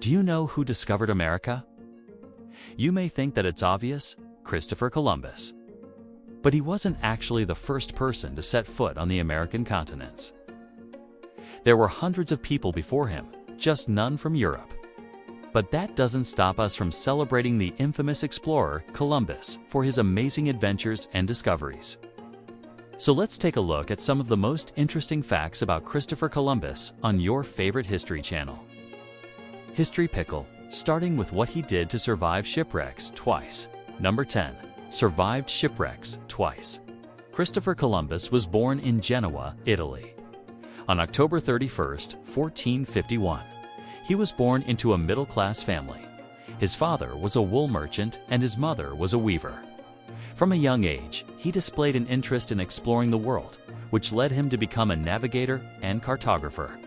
Do you know who discovered America? You may think that it's obvious, Christopher Columbus. But he wasn't actually the first person to set foot on the American continents. There were hundreds of people before him, just none from Europe. But that doesn't stop us from celebrating the infamous explorer, Columbus, for his amazing adventures and discoveries. So let's take a look at some of the most interesting facts about Christopher Columbus on your favorite history channel. History Pickle, starting with what he did to survive shipwrecks twice. Number 10. Survived shipwrecks twice. Christopher Columbus was born in Genoa, Italy. On October 31st, 1451, he was born into a middle-class family. His father was a wool merchant and his mother was a weaver. From a young age, he displayed an interest in exploring the world, which led him to become a navigator and cartographer.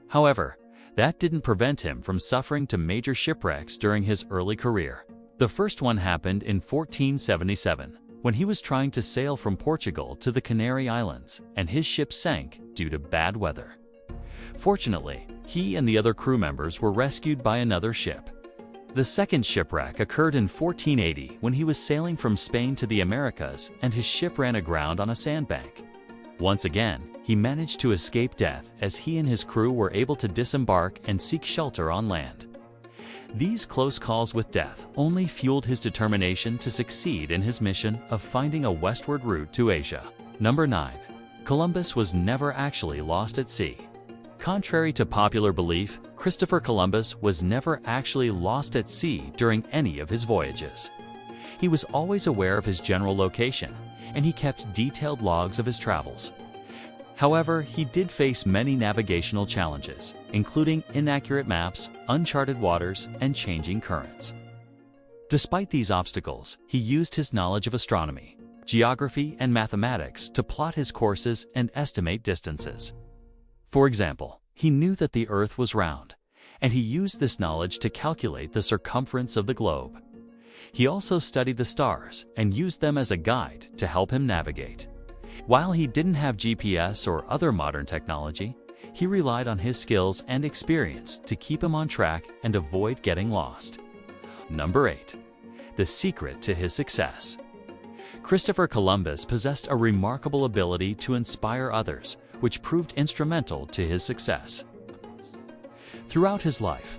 However, that didn't prevent him from suffering to major shipwrecks during his early career. The first one happened in 1477, when he was trying to sail from Portugal to the Canary Islands, and his ship sank due to bad weather. Fortunately, he and the other crew members were rescued by another ship. The second shipwreck occurred in 1480 when he was sailing from Spain to the Americas and his ship ran aground on a sandbank. Once again, he managed to escape death as he and his crew were able to disembark and seek shelter on land. These close calls with death only fueled his determination to succeed in his mission of finding a westward route to Asia. Number 9. Columbus was never actually lost at sea. Contrary to popular belief, Christopher Columbus was never actually lost at sea during any of his voyages. He was always aware of his general location, and he kept detailed logs of his travels. However, he did face many navigational challenges, including inaccurate maps, uncharted waters, and changing currents. Despite these obstacles, he used his knowledge of astronomy, geography, and mathematics to plot his courses and estimate distances. For example, he knew that the Earth was round, and he used this knowledge to calculate the circumference of the globe. He also studied the stars and used them as a guide to help him navigate. While he didn't have GPS or other modern technology, he relied on his skills and experience to keep him on track and avoid getting lost. Number 8. The secret to his success. Christopher Columbus possessed a remarkable ability to inspire others, which proved instrumental to his success. Throughout his life,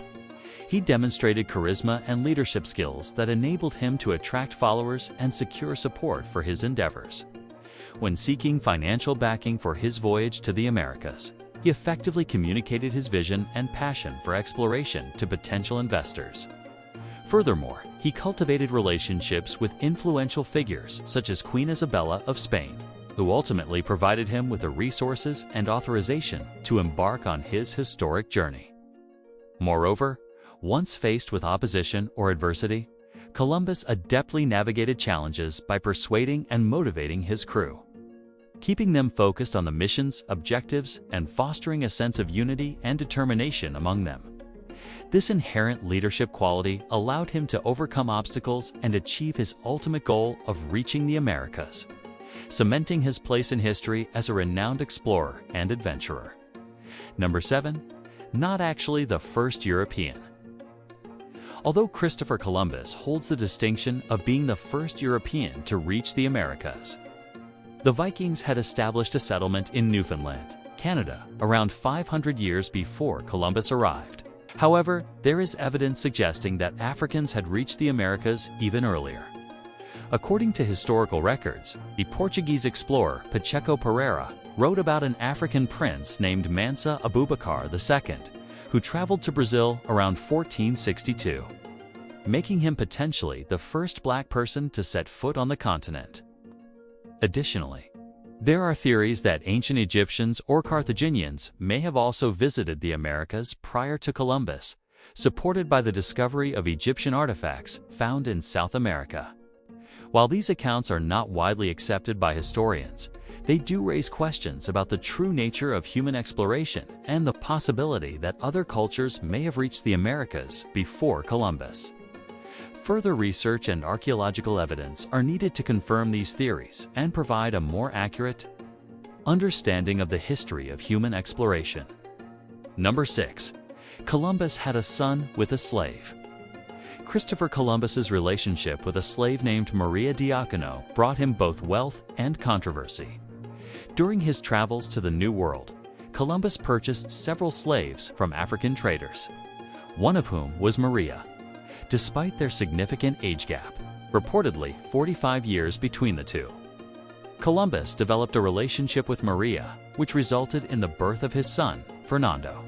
he demonstrated charisma and leadership skills that enabled him to attract followers and secure support for his endeavors. When seeking financial backing for his voyage to the Americas, he effectively communicated his vision and passion for exploration to potential investors. Furthermore, he cultivated relationships with influential figures such as Queen Isabella of Spain, who ultimately provided him with the resources and authorization to embark on his historic journey. Moreover, once faced with opposition or adversity, Columbus adeptly navigated challenges by persuading and motivating his crew, keeping them focused on the mission's objectives and fostering a sense of unity and determination among them. This inherent leadership quality allowed him to overcome obstacles and achieve his ultimate goal of reaching the Americas, cementing his place in history as a renowned explorer and adventurer. Number 7. Not actually the first European. Although Christopher Columbus holds the distinction of being the first European to reach the Americas, the Vikings had established a settlement in Newfoundland, Canada, around 500 years before Columbus arrived. However, there is evidence suggesting that Africans had reached the Americas even earlier. According to historical records, the Portuguese explorer Pacheco Pereira wrote about an African prince named Mansa Abubakar II, who traveled to Brazil around 1462, making him potentially the first black person to set foot on the continent. Additionally, there are theories that ancient Egyptians or Carthaginians may have also visited the Americas prior to Columbus, supported by the discovery of Egyptian artifacts found in South America. While these accounts are not widely accepted by historians, they do raise questions about the true nature of human exploration and the possibility that other cultures may have reached the Americas before Columbus. Further research and archaeological evidence are needed to confirm these theories and provide a more accurate understanding of the history of human exploration. Number 6. Columbus had a son with a slave. Christopher Columbus's relationship with a slave named Maria Diacono brought him both wealth and controversy. During his travels to the New World, Columbus purchased several slaves from African traders, one of whom was Maria. Despite their significant age gap, reportedly 45 years between the two, Columbus developed a relationship with Maria, which resulted in the birth of his son, Fernando.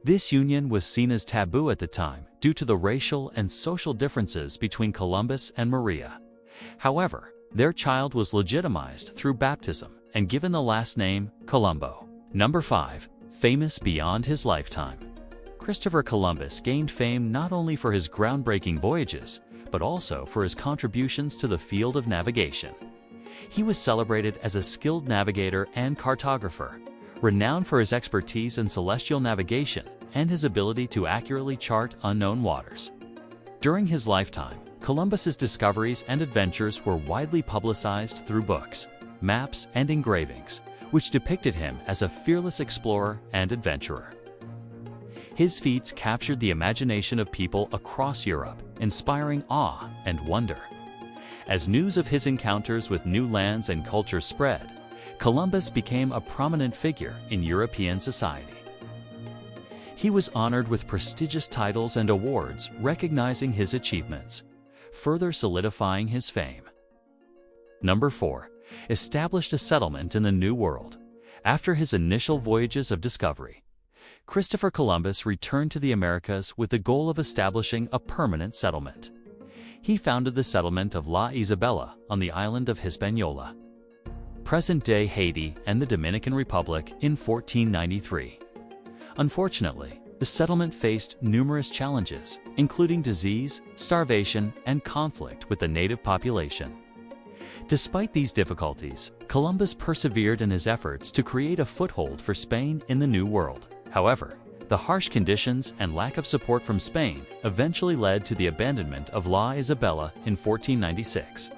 This union was seen as taboo at the time due to the racial and social differences between Columbus and Maria. However, their child was legitimized through baptism and given the last name Colombo. Number 5. Famous beyond his lifetime. Christopher Columbus gained fame not only for his groundbreaking voyages, but also for his contributions to the field of navigation. He was celebrated as a skilled navigator and cartographer, renowned for his expertise in celestial navigation and his ability to accurately chart unknown waters. During his lifetime, Columbus's discoveries and adventures were widely publicized through books, maps, and engravings, which depicted him as a fearless explorer and adventurer. His feats captured the imagination of people across Europe, inspiring awe and wonder. As news of his encounters with new lands and cultures spread, Columbus became a prominent figure in European society. He was honored with prestigious titles and awards recognizing his achievements, further solidifying his fame. Number 4. Established a settlement in the New World. After his initial voyages of discovery, Christopher Columbus returned to the Americas with the goal of establishing a permanent settlement. He founded the settlement of La Isabela on the island of Hispaniola, present-day Haiti and the Dominican Republic, in 1493. Unfortunately, the settlement faced numerous challenges, including disease, starvation, and conflict with the native population. Despite these difficulties, Columbus persevered in his efforts to create a foothold for Spain in the New World. However, the harsh conditions and lack of support from Spain eventually led to the abandonment of La Isabela in 1496.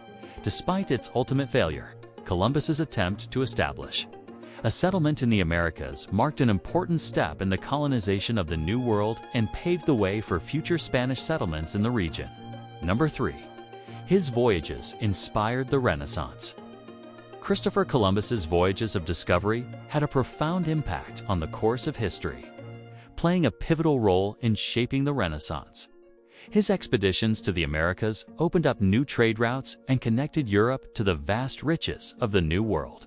Despite its ultimate failure, Columbus's attempt to establish a settlement in the Americas marked an important step in the colonization of the New World and paved the way for future Spanish settlements in the region. Number 3. His voyages inspired the Renaissance. Christopher Columbus's voyages of discovery had a profound impact on the course of history, playing a pivotal role in shaping the Renaissance. His expeditions to the Americas opened up new trade routes and connected Europe to the vast riches of the New World.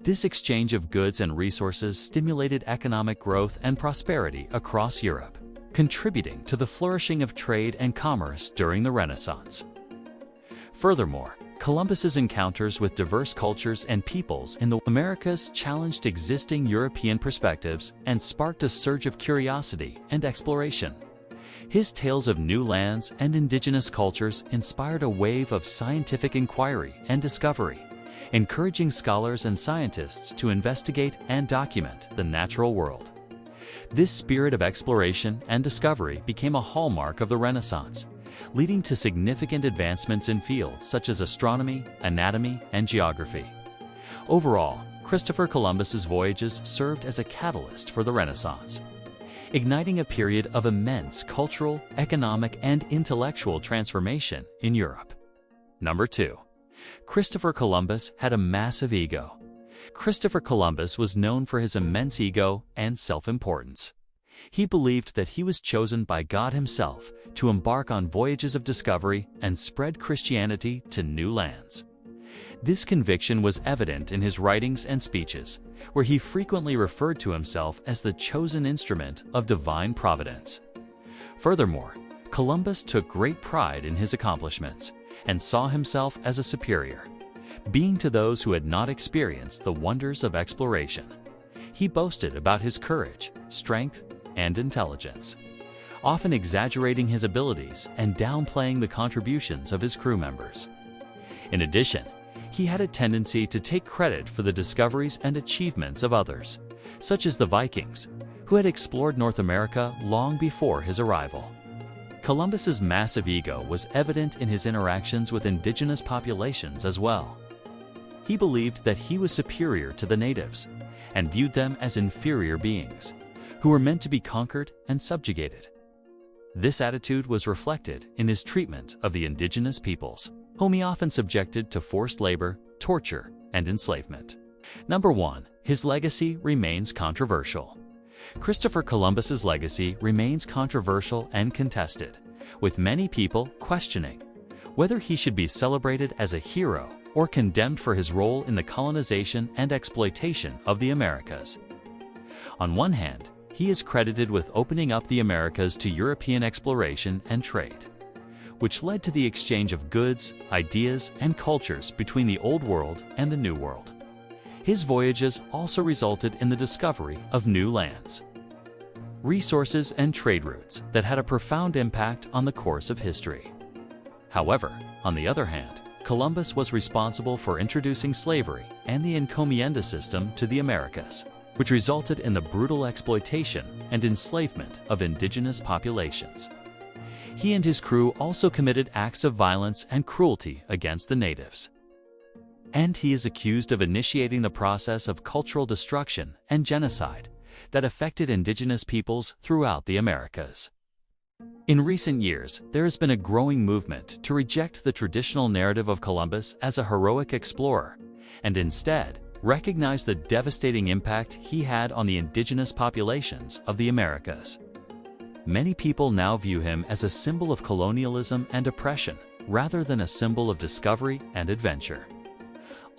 This exchange of goods and resources stimulated economic growth and prosperity across Europe, contributing to the flourishing of trade and commerce during the Renaissance. Furthermore, Columbus's encounters with diverse cultures and peoples in the Americas challenged existing European perspectives and sparked a surge of curiosity and exploration. His tales of new lands and indigenous cultures inspired a wave of scientific inquiry and discovery, encouraging scholars and scientists to investigate and document the natural world. This spirit of exploration and discovery became a hallmark of the Renaissance, leading to significant advancements in fields such as astronomy, anatomy, and geography. Overall, Christopher Columbus's voyages served as a catalyst for the Renaissance, igniting a period of immense cultural, economic, and intellectual transformation in Europe. Number 2. Christopher Columbus had a massive ego. Christopher Columbus was known for his immense ego and self-importance. He believed that he was chosen by God himself to embark on voyages of discovery and spread Christianity to new lands. This conviction was evident in his writings and speeches, where he frequently referred to himself as the chosen instrument of divine providence. Furthermore, Columbus took great pride in his accomplishments and saw himself as a superior being to those who had not experienced the wonders of exploration. He boasted about his courage, strength, and intelligence, often exaggerating his abilities and downplaying the contributions of his crew members. In addition, he had a tendency to take credit for the discoveries and achievements of others, such as the Vikings, who had explored North America long before his arrival. Columbus's massive ego was evident in his interactions with indigenous populations as well. He believed that he was superior to the natives and viewed them as inferior beings, who were meant to be conquered and subjugated. This attitude was reflected in his treatment of the indigenous peoples, whom he often subjected to forced labor, torture, and enslavement. Number 1. His legacy remains controversial. Christopher Columbus's legacy remains controversial and contested, with many people questioning whether he should be celebrated as a hero or condemned for his role in the colonization and exploitation of the Americas. On one hand, he is credited with opening up the Americas to European exploration and trade, which led to the exchange of goods, ideas, and cultures between the Old World and the New World. His voyages also resulted in the discovery of new lands, resources, and trade routes that had a profound impact on the course of history. However, on the other hand, Columbus was responsible for introducing slavery and the encomienda system to the Americas, which resulted in the brutal exploitation and enslavement of indigenous populations. He and his crew also committed acts of violence and cruelty against the natives. And he is accused of initiating the process of cultural destruction and genocide that affected indigenous peoples throughout the Americas. In recent years, there has been a growing movement to reject the traditional narrative of Columbus as a heroic explorer, and instead recognize the devastating impact he had on the indigenous populations of the Americas. Many people now view him as a symbol of colonialism and oppression, rather than a symbol of discovery and adventure.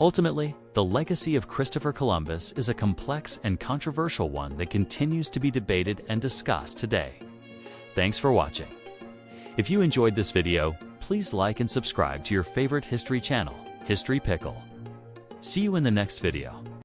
Ultimately, the legacy of Christopher Columbus is a complex and controversial one that continues to be debated and discussed today. Thanks for watching. If you enjoyed this video, please like and subscribe to your favorite history channel, History Pickle. See you in the next video.